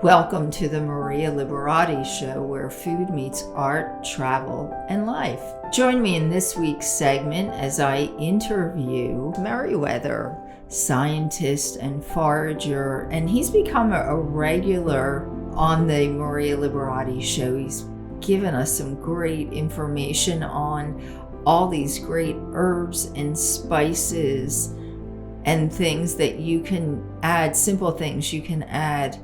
Welcome to the Maria Liberati Show, where food meets art, travel, and life. Join me in this week's segment as I interview Merriwether, scientist and forager, and he's become a regular on the Maria Liberati Show. He's given us some great information on all these great herbs and spices and things that you can add, simple things you can add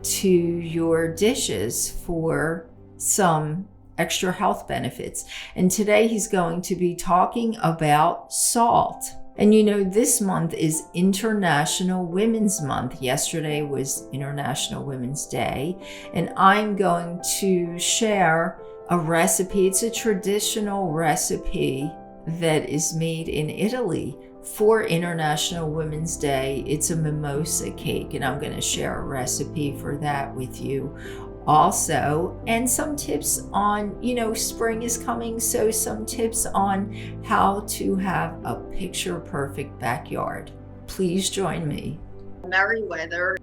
to your dishes for some extra health benefits. And today he's going to be talking about salt. And you know, this month is International Women's Month. Yesterday was International Women's Day, and I'm going to share a recipe. It's a traditional recipe that is made in Italy for International Women's Day. It's a mimosa cake, and I'm going to share a recipe for that with you also, and some tips on, spring is coming, so some tips on how to have a picture perfect backyard. Please join me. Merriwether.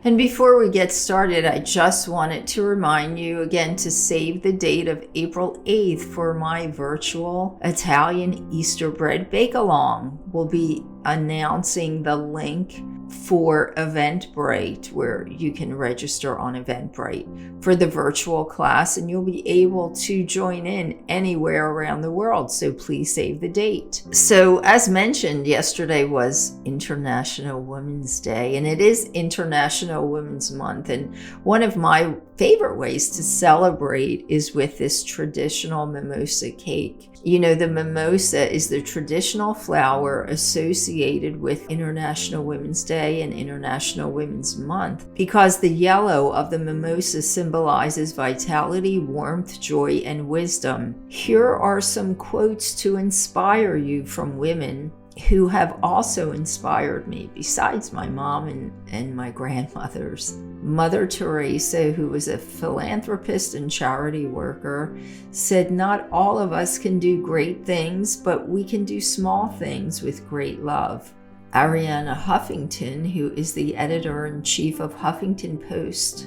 And before we get started, I just wanted to remind you again to save the date of April 8th for my virtual Italian Easter bread bake-along. We'll be announcing the link for Eventbrite, where you can register on Eventbrite for the virtual class, and you'll be able to join in anywhere around the world. So please save the date. So as mentioned, yesterday was International Women's Day, and it is International Women's Month. And one of my favorite ways to celebrate is with this traditional mimosa cake. You know, the mimosa is the traditional flower associated with International Women's Day and International Women's Month because the yellow of the mimosa symbolizes vitality, warmth, joy, and wisdom. Here are some quotes to inspire you from women who have also inspired me, besides my mom and my grandmothers. Mother Teresa, who was a philanthropist and charity worker, said, "Not all of us can do great things, but we can do small things with great love." Arianna Huffington, who is the editor-in-chief of Huffington Post,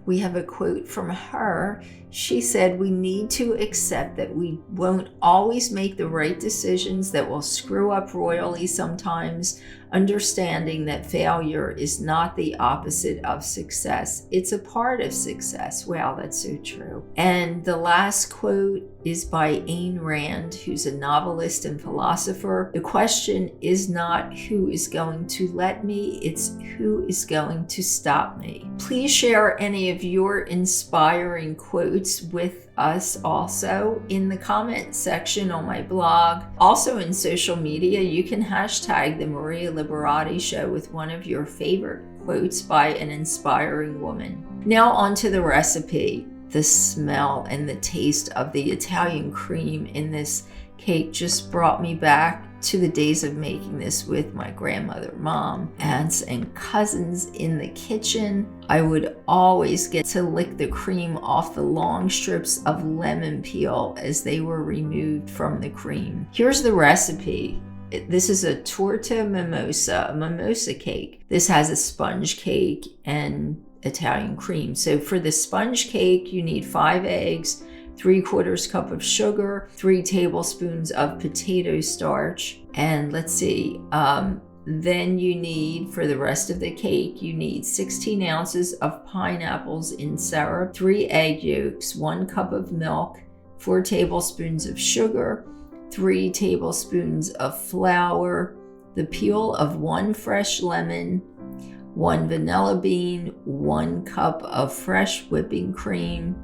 we have a quote from her. She said, "We need to accept that we won't always make the right decisions, that will screw up royally sometimes, understanding that failure is not the opposite of success. It's a part of success." Wow, that's so true. And the last quote is by Ayn Rand, who's a novelist and philosopher. "The question is not who is going to let me, it's who is going to stop me." Please share any of your inspiring quotes with us also in the comment section on my blog. Also in social media, you can hashtag the Maria Liberati Show with one of your favorite quotes by an inspiring woman. Now on to the recipe. The smell and the taste of the Italian cream in this cake just brought me back to the days of making this with my grandmother, mom, aunts, and cousins in the kitchen. I would always get to lick the cream off the long strips of lemon peel as they were removed from the cream. Here's the recipe. This is a torta mimosa, a mimosa cake. This has a sponge cake and Italian cream. So for the sponge cake, you need 5 eggs, 3/4 cup of sugar, 3 tablespoons of potato starch, and let's see, then you need, for the rest of the cake, you need 16 ounces of pineapples in syrup, 3 egg yolks, 1 cup of milk, 4 tablespoons of sugar, 3 tablespoons of flour, the peel of 1 fresh lemon, 1 vanilla bean, 1 cup of fresh whipping cream,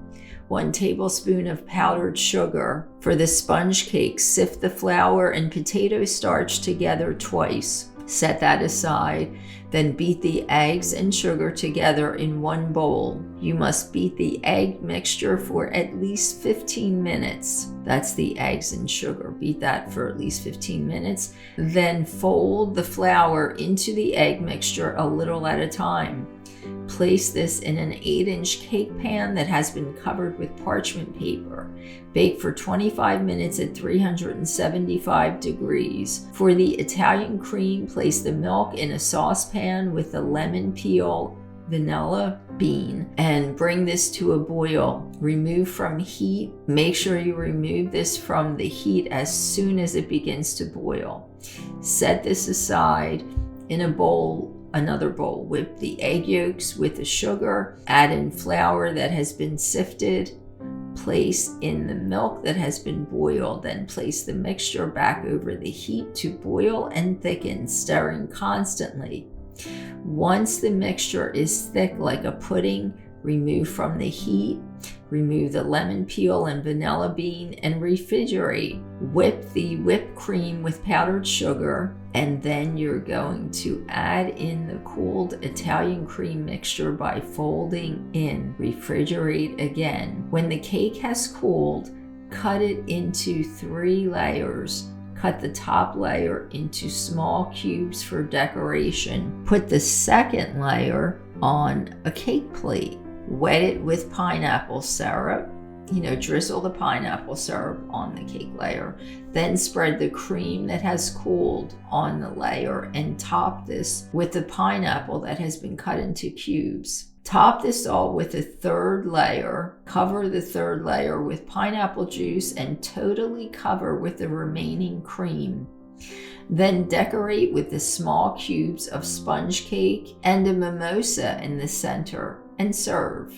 1 tablespoon of powdered sugar. For the sponge cake, sift the flour and potato starch together twice. Set that aside. Then beat the eggs and sugar together in 1 bowl. You must beat the egg mixture for at least 15 minutes. That's the eggs and sugar. Beat that for at least 15 minutes. Then fold the flour into the egg mixture a little at a time. Place this in an 8-inch cake pan that has been covered with parchment paper. Bake for 25 minutes at 375 degrees. For the Italian cream, place the milk in a saucepan with the lemon peel, vanilla bean, and bring this to a boil. Remove from heat. Make sure you remove this from the heat as soon as it begins to boil. Set this aside in a bowl. Another bowl. Whip the egg yolks with the sugar. Add in flour that has been sifted. Place in the milk that has been boiled. Then place the mixture back over the heat to boil and thicken, stirring constantly. Once the mixture is thick like a pudding, remove from the heat. Remove the lemon peel and vanilla bean and refrigerate. Whip the whipped cream with powdered sugar, and then you're going to add in the cooled Italian cream mixture by folding in. Refrigerate again. When the cake has cooled, cut it into 3 layers. Cut the top layer into small cubes for decoration. Put the second layer on a cake plate. Wet it with pineapple syrup. Drizzle the pineapple syrup on the cake layer. Then spread the cream that has cooled on the layer and top this with the pineapple that has been cut into cubes. Top this all with a 3rd layer. Cover the 3rd layer with pineapple juice and totally cover with the remaining cream. Then decorate with the small cubes of sponge cake and a mimosa in the center and serve.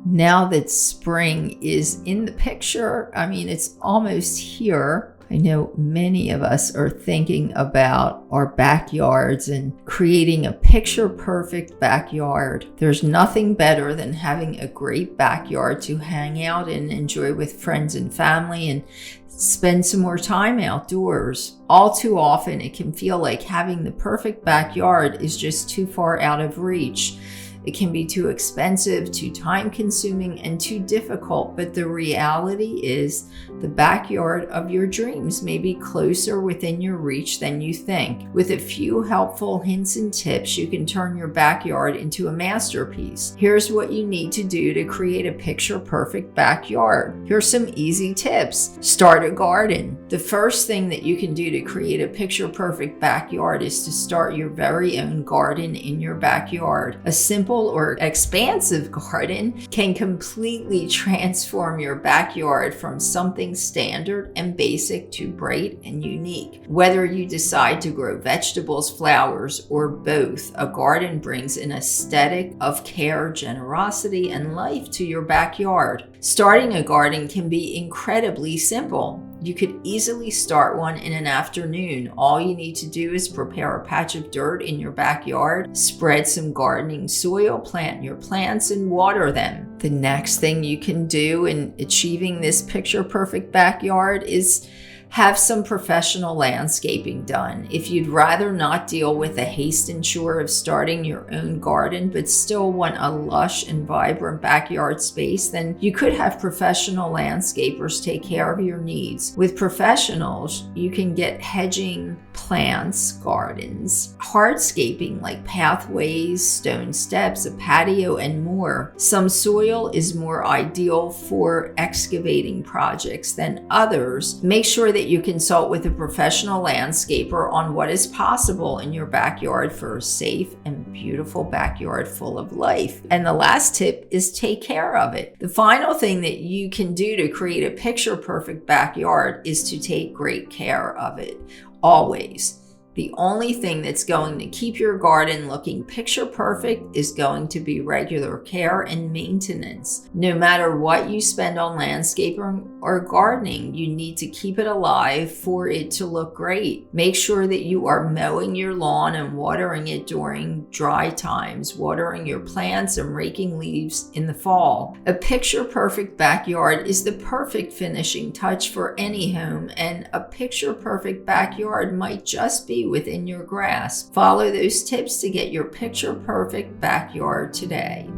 Now that spring is in the picture, it's almost here. I know many of us are thinking about our backyards and creating a picture-perfect backyard. There's nothing better than having a great backyard to hang out and enjoy with friends and family and spend some more time outdoors. All too often, it can feel like having the perfect backyard is just too far out of reach. It can be too expensive, too time-consuming, and too difficult, but the reality is the backyard of your dreams may be closer within your reach than you think. With a few helpful hints and tips, you can turn your backyard into a masterpiece. Here's what you need to do to create a picture-perfect backyard. Here's some easy tips. Start a garden. The first thing that you can do to create a picture-perfect backyard is to start your very own garden in your backyard. A simple or expansive garden can completely transform your backyard from something standard and basic to bright and unique. Whether you decide to grow vegetables, flowers, or both, a garden brings an aesthetic of care, generosity, and life to your backyard. Starting a garden can be incredibly simple. You could easily start one in an afternoon. All you need to do is prepare a patch of dirt in your backyard, spread some gardening soil, plant your plants, and water them. The next thing you can do in achieving this picture-perfect backyard is have some professional landscaping done. If you'd rather not deal with the haste and chore of starting your own garden, but still want a lush and vibrant backyard space, then you could have professional landscapers take care of your needs. With professionals, you can get hedging, plants, gardens, hardscaping like pathways, stone steps, a patio, and more. Some soil is more ideal for excavating projects than others. Make sure that you consult with a professional landscaper on what is possible in your backyard for a safe and beautiful backyard full of life. And the last tip is take care of it. The final thing that you can do to create a picture-perfect backyard is to take great care of it. Always. The only thing that's going to keep your garden looking picture perfect is going to be regular care and maintenance. No matter what you spend on landscaping or gardening, you need to keep it alive for it to look great. Make sure that you are mowing your lawn and watering it during dry times, watering your plants and raking leaves in the fall. A picture perfect backyard is the perfect finishing touch for any home, and a picture perfect backyard might just be within your grasp. Follow those tips to get your picture perfect backyard today.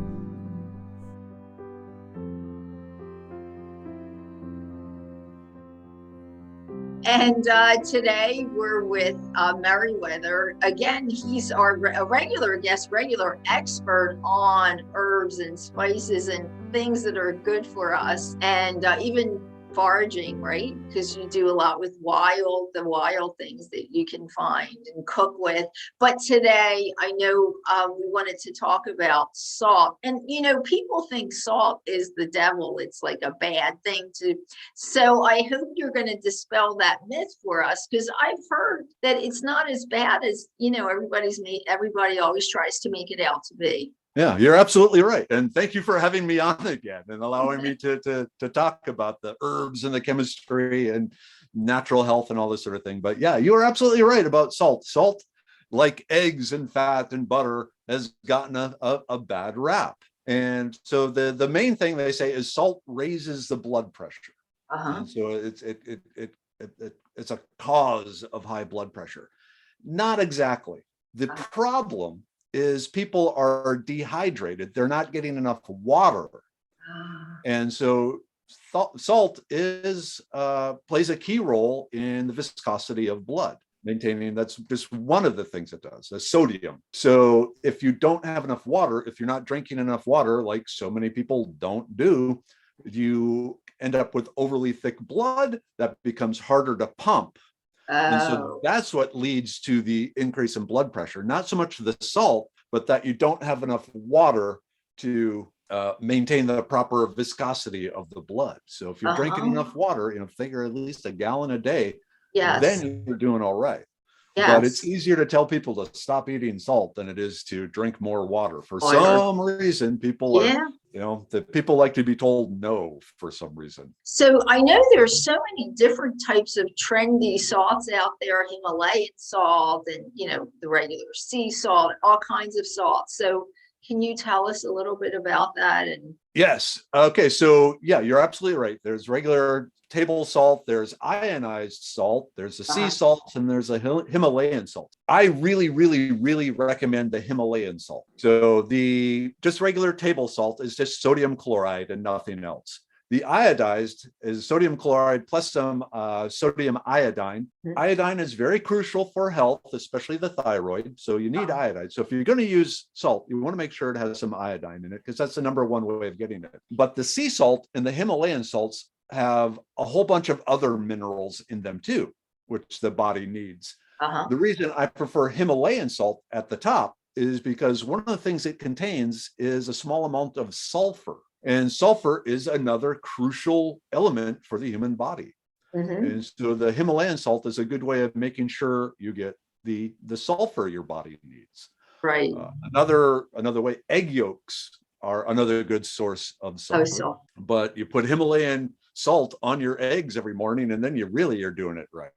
And today we're with Merriwether. Again, he's a regular guest, regular expert on herbs and spices and things that are good for us, and even foraging, right? Because you do a lot with the wild things that you can find and cook with. But today, I know we wanted to talk about salt. And, people think salt is the devil. It's like a bad thing to. So I hope you're going to dispel that myth for us, because I've heard that it's not as bad as, everybody always tries to make it out to be. Yeah, you're absolutely right. And thank you for having me on again and allowing me to talk about the herbs and the chemistry and natural health and all this sort of thing. But yeah, you are absolutely right about salt. Salt, like eggs and fat and butter, has gotten a bad rap. And so the main thing they say is salt raises the blood pressure. And so it's a cause of high blood pressure. Not exactly. The problem is people are dehydrated. They're not getting enough water. And so salt plays a key role in the viscosity of blood, maintaining. That's just one of the things it does, the sodium. So if you don't have enough water, if you're not drinking enough water, like so many people don't do, you end up with overly thick blood that becomes harder to pump. And so that's what leads to the increase in blood pressure, not so much the salt, but that you don't have enough water to maintain the proper viscosity of the blood. So if you're drinking enough water, figure at least a gallon a day, then you're doing all right. But it's easier to tell people to stop eating salt than it is to drink more water. For some reason, people are, the people like to be told no for some reason. So I know there's so many different types of trendy salts out there, Himalayan salt and, the regular sea salt, all kinds of salts. So can you tell us a little bit about that? Yes. Okay. So yeah, you're absolutely right. There's regular table salt, there's ionized salt, there's the sea salt, and there's a Himalayan salt. I really, really, really recommend the Himalayan salt. So the just regular table salt is just sodium chloride and nothing else. The iodized is sodium chloride plus some sodium iodine. Iodine is very crucial for health, especially the thyroid. So you need iodine. So if you're going to use salt, you want to make sure it has some iodine in it, because that's the number one way of getting it. But the sea salt and the Himalayan salts have a whole bunch of other minerals in them too, which the body needs. The reason I prefer Himalayan salt at the top is because one of the things it contains is a small amount of sulfur. And sulfur is another crucial element for the human body. And so the Himalayan salt is a good way of making sure you get the sulfur your body needs. Right. Another way, egg yolks are another good source of sulfur. But you put Himalayan salt on your eggs every morning, and then you really are doing it right.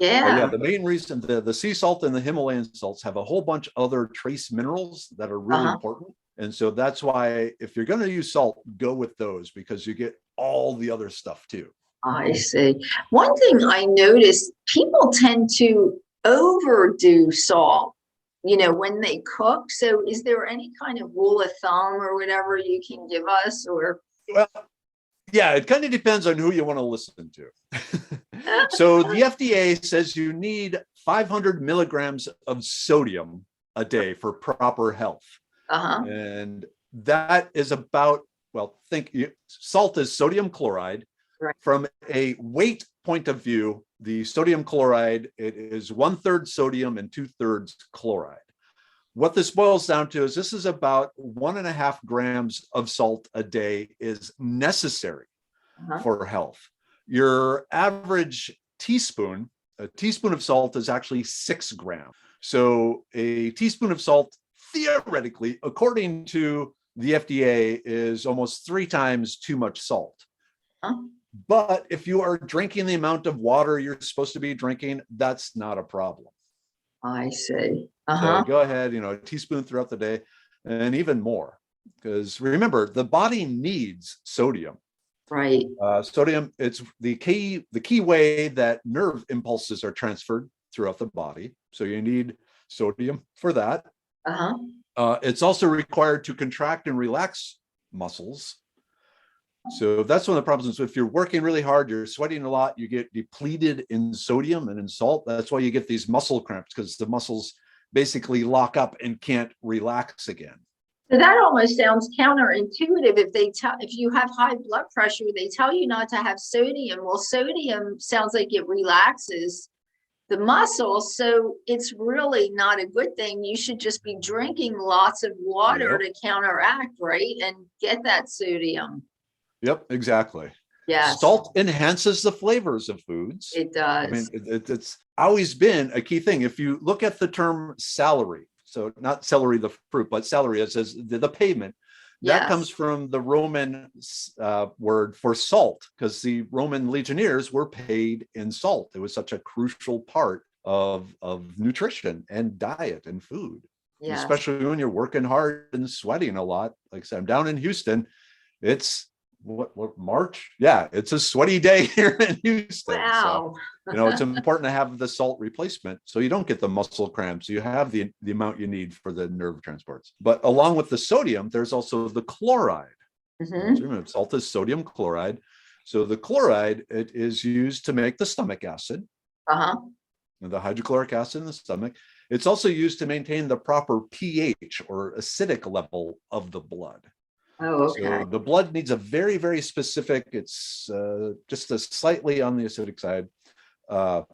Yeah, the main reason the sea salt and the Himalayan salts have a whole bunch of other trace minerals that are really important. And so that's why if you're going to use salt, go with those, because you get all the other stuff too. I see. One thing I noticed, people tend to overdo salt, when they cook. So is there any kind of rule of thumb or whatever you can give us? Or well, yeah, it kind of depends on who you want to listen to. So the FDA says you need 500 milligrams of sodium a day for proper health. And that is about, salt is sodium chloride. Right. From a weight point of view, the sodium chloride, it is 1/3 sodium and 2/3 chloride. What this boils down to is this is about 1.5 grams of salt a day is necessary for health. Your average teaspoon, a teaspoon of salt is actually 6 grams. So a teaspoon of salt, theoretically, according to the FDA, is almost 3 times too much salt. But if you are drinking the amount of water you're supposed to be drinking, that's not a problem. I see. So go ahead, a teaspoon throughout the day, and even more, because remember, the body needs sodium. Right. Sodium, it's the key way that nerve impulses are transferred throughout the body. So you need sodium for that. It's also required to contract and relax muscles. So that's one of the problems. If you're working really hard, you're sweating a lot, you get depleted in sodium and in salt. That's why you get these muscle cramps, because the muscles basically lock up and can't relax again. So that almost sounds counterintuitive. If you have high blood pressure, they tell you not to have sodium. Well, sodium sounds like it relaxes the muscles, so it's really not a good thing. You should just be drinking lots of water Yep. to counteract, right? And get that sodium. Yep, exactly. Yes, Salt enhances the flavors of foods. it I mean, does. it's always been a key thing. If you look at the term celery, so not celery the fruit, but celery, it says the pavement, that comes Yes. from the Roman word for salt, because the Roman legionnaires were paid in salt. It was such a crucial part of nutrition and diet and food, Yes. especially when you're working hard and sweating a lot. Like I said, I'm down in Houston. It's what March? Yeah, it's a sweaty day here in Houston. Wow. So, it's important to have the salt replacement so you don't get the muscle cramps. You have the amount you need for the nerve transports. But along with the sodium, there's also the chloride. Mm-hmm. Salt is sodium chloride. So the chloride, it is used to make the stomach acid, Uh-huh. the hydrochloric acid in the stomach. It's also used to maintain the proper pH or acidic level of the blood. Oh, okay. So the blood needs a very, very specific, it's just a slightly on the acidic side,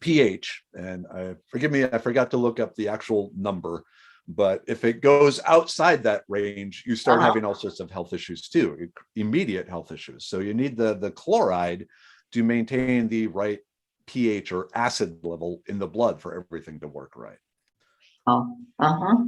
pH. And forgive me, I forgot to look up the actual number, but if it goes outside that range, you start having all sorts of health issues too, immediate health issues. So you need the chloride to maintain the right pH or acid level in the blood for everything to work right. Oh, uh-huh.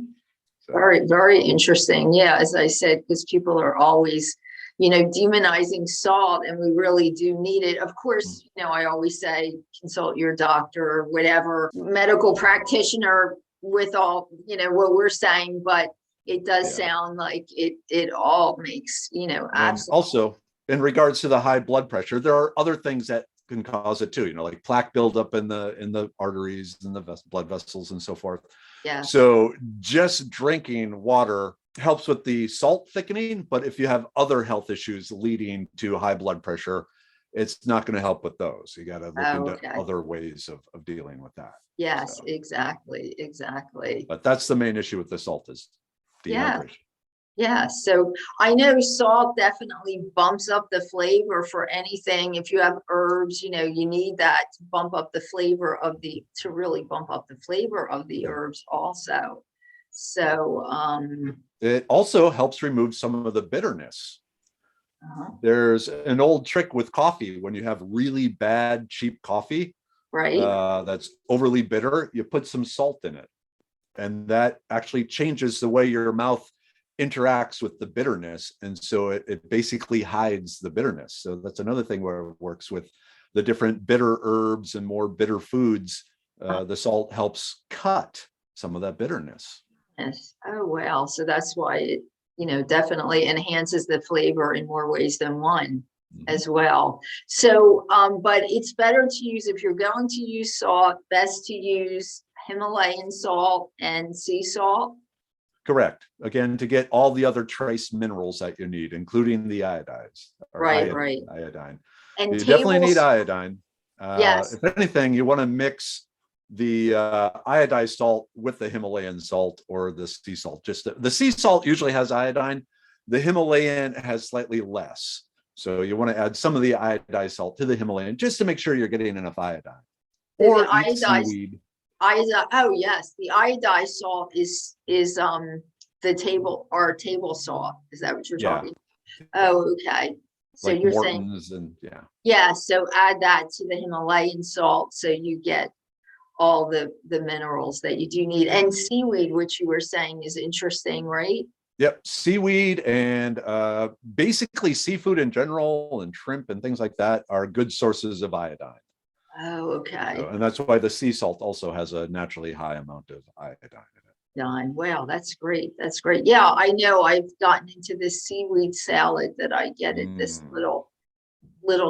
So, Very, very interesting. Yeah, as I said, because people are always, demonizing salt, and we really do need it. Of course, I always say consult your doctor or whatever medical practitioner with all, what we're saying, but it does sound like it all makes, and absolutely. also in regards to the high blood pressure, there are other things that can cause it too, like plaque buildup in the arteries and the blood vessels and so forth. Yeah. So just drinking water helps with the salt thickening, but if you have other health issues leading to high blood pressure, it's not going to help with those. You got to look into other ways of dealing with that. Yes, so. Exactly. But that's the main issue with the salt is dehydration. Yeah, so I know salt definitely bumps up the flavor for anything. If you have herbs, you need that to bump up the flavor to really bump up the flavor of the herbs also. So it also helps remove some of the bitterness. There's an old trick with coffee. When you have really bad, cheap coffee, right, that's overly bitter, you put some salt in it. And that actually changes the way your mouth interacts with the bitterness, and so it basically hides the bitterness. So that's another thing where it works with the different bitter herbs and more bitter foods. The salt helps cut some of that bitterness. Yes. Oh, well, so that's why it definitely enhances the flavor in more ways than one as well. So but it's better to use, if you're going to use salt, best to use Himalayan salt and sea salt. Correct. Again, to get all the other trace minerals that you need, including the iodides. Right. Iodine. And you definitely need iodine. Yes. If anything, you want to mix the iodized salt with the Himalayan salt or the sea salt. Just the sea salt usually has iodine. The Himalayan has slightly less. So you want to add some of the iodized salt to the Himalayan just to make sure you're getting enough iodine. Or eat seaweed. Oh yes, the iodized salt is the table salt. Is that what you're talking? Oh, okay. So like you're Morton's saying, and so add that to the Himalayan salt so you get all the minerals that you do need. And seaweed, which you were saying is interesting, right? Yep, seaweed and basically seafood in general and shrimp and things like that are good sources of iodine. Oh, okay. So, and that's why the sea salt also has a naturally high amount of iodine in it. Wow, that's great. That's great. Yeah, I know I've gotten into this seaweed salad that I get at this little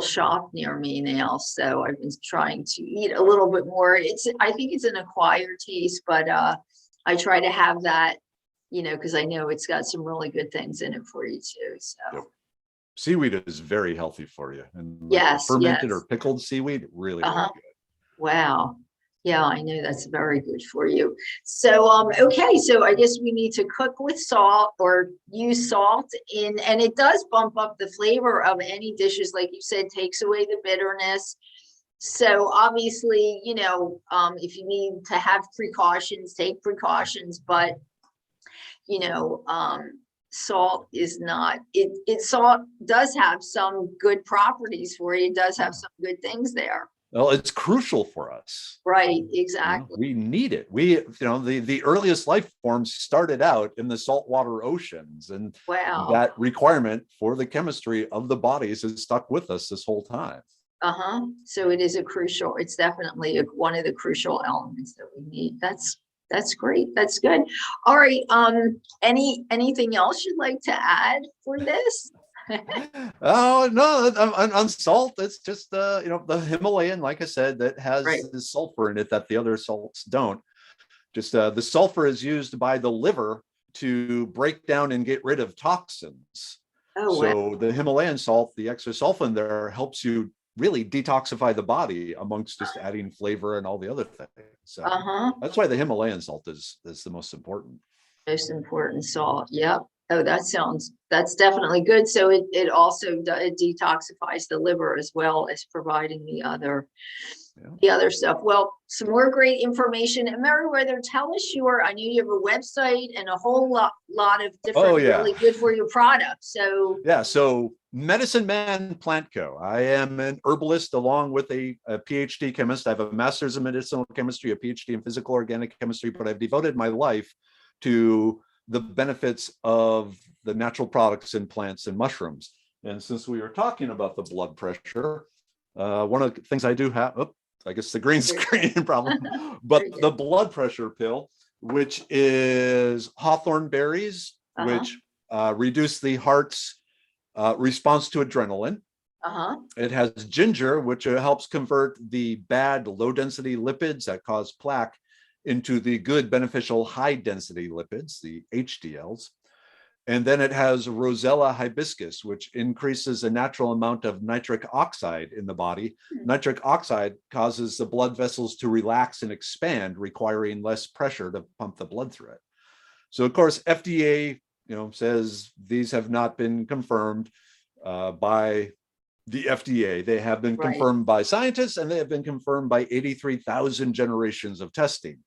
shop near me now. So I've been trying to eat a little bit more. I think it's an acquired taste, but I try to have that, because I know it's got some really good things in it for you too. So seaweed is very healthy for you. And like the Yes, fermented yes. or pickled seaweed, really, really Uh-huh. good. Wow. Yeah, I know that's very good for you. So, okay, so I guess we need to cook with salt or use salt in, and it does bump up the flavor of any dishes, like you said, takes away the bitterness. So obviously, if you need to have precautions, take precautions, but you know, salt is not, salt does have some good properties for you. It does have some good things there. Well, it's crucial for us. Right, You know, exactly. we need it. The earliest life forms started out in the saltwater oceans, and Wow. that requirement for the chemistry of the bodies has stuck with us this whole time. Uh-huh. So it is it's definitely one of the crucial elements that we need. That's great. That's good. All right. Anything else you'd like to add for this? Oh no, on salt, it's just the Himalayan, like I said, that has Right. the sulfur in it that the other salts don't. Just the sulfur is used by the liver to break down and get rid of toxins. Oh, wow. So the Himalayan salt, the extra sulfur there, helps you really detoxify the body amongst just adding flavor and all the other things. So Uh-huh. that's why the Himalayan salt is the most important. Most important salt. Yep. Oh, that's definitely good. So it also it detoxifies the liver as well as providing Yeah. the other stuff. Well, some more great information. And Merriwether, tell us I know you have a website and a whole lot of Oh different yeah. really good for your products. So Yeah, so Medicine Man Plant Co. I am an herbalist along with a PhD chemist. I have a master's in medicinal chemistry, a PhD in physical organic chemistry, but I've devoted my life to the benefits of the natural products in plants and mushrooms. And since we were talking about the blood pressure, one of the things I do have, I guess the green screen problem, but the blood pressure pill, which is hawthorn berries, which reduce the heart's response to adrenaline. It has ginger, which helps convert the bad low density lipids that cause plaque into the good beneficial high density lipids, the HDLs. And then it has Rosella hibiscus, which increases the natural amount of nitric oxide in the body. Nitric oxide causes the blood vessels to relax and expand, requiring less pressure to pump the blood through it. So of course, FDA, says these have not been confirmed by the FDA. They have been confirmed by scientists, and they have been confirmed by 83,000 generations of testing.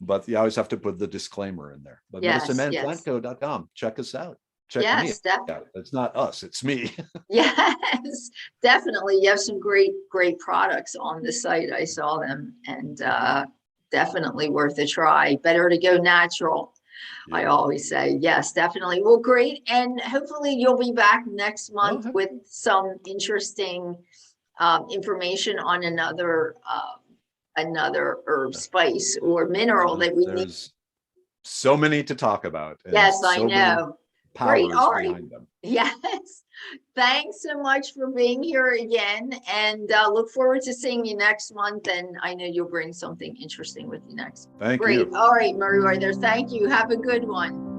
But you always have to put the disclaimer in there. But medicinemanplantco.com. Check us out. Check me out. It's not us, it's me. Yes, definitely. You have some great products on the site. I saw them, and definitely worth a try. Better to go natural. Yeah. I always say yes, definitely. Well, great. And hopefully you'll be back next month with some interesting information on another herb, spice, or mineral that we need. There's so many to talk about. Yes, I know. Great. All right. Behind them. Yes. Thanks so much for being here again, and look forward to seeing you next month. And I know you'll bring something interesting with you next. Thank you. All right, Merriwether. Thank you. Have a good one.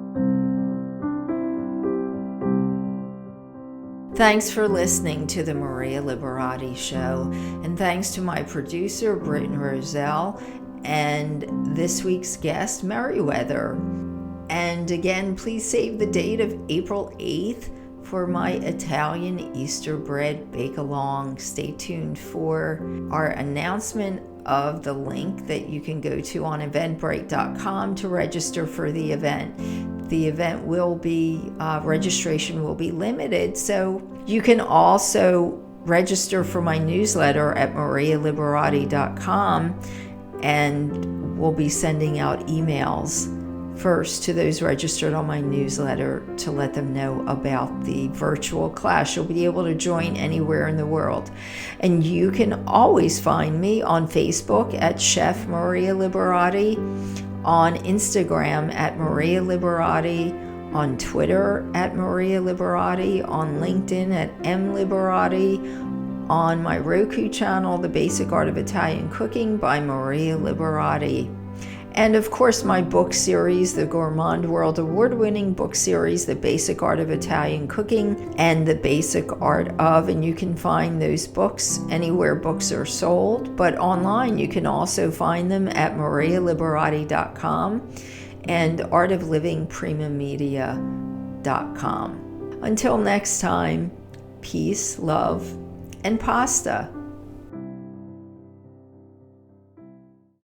Thanks for listening to the Maria Liberati Show, and thanks to my producer, Britton Roselle, and this week's guest, Merriwether. And again, please save the date of April 8th for my Italian Easter bread bake-along. Stay tuned for our announcement of the link that you can go to on eventbrite.com to register for the event. The event will be, registration will be limited, so you can also register for my newsletter at marialiberati.com, and we'll be sending out emails first to those registered on my newsletter to let them know about the virtual class. You'll be able to join anywhere in the world. And you can always find me on Facebook at Chef Maria Liberati, on Instagram at Maria Liberati, on Twitter at Maria Liberati, on LinkedIn at M Liberati, on my Roku channel, The Basic Art of Italian Cooking by Maria Liberati. And of course, my book series, the Gourmand World Award-winning book series, The Basic Art of Italian Cooking and The Basic Art of, and you can find those books anywhere books are sold, but online you can also find them at marialiberati.com and artoflivingprimamedia.com. Until next time, peace, love, and pasta.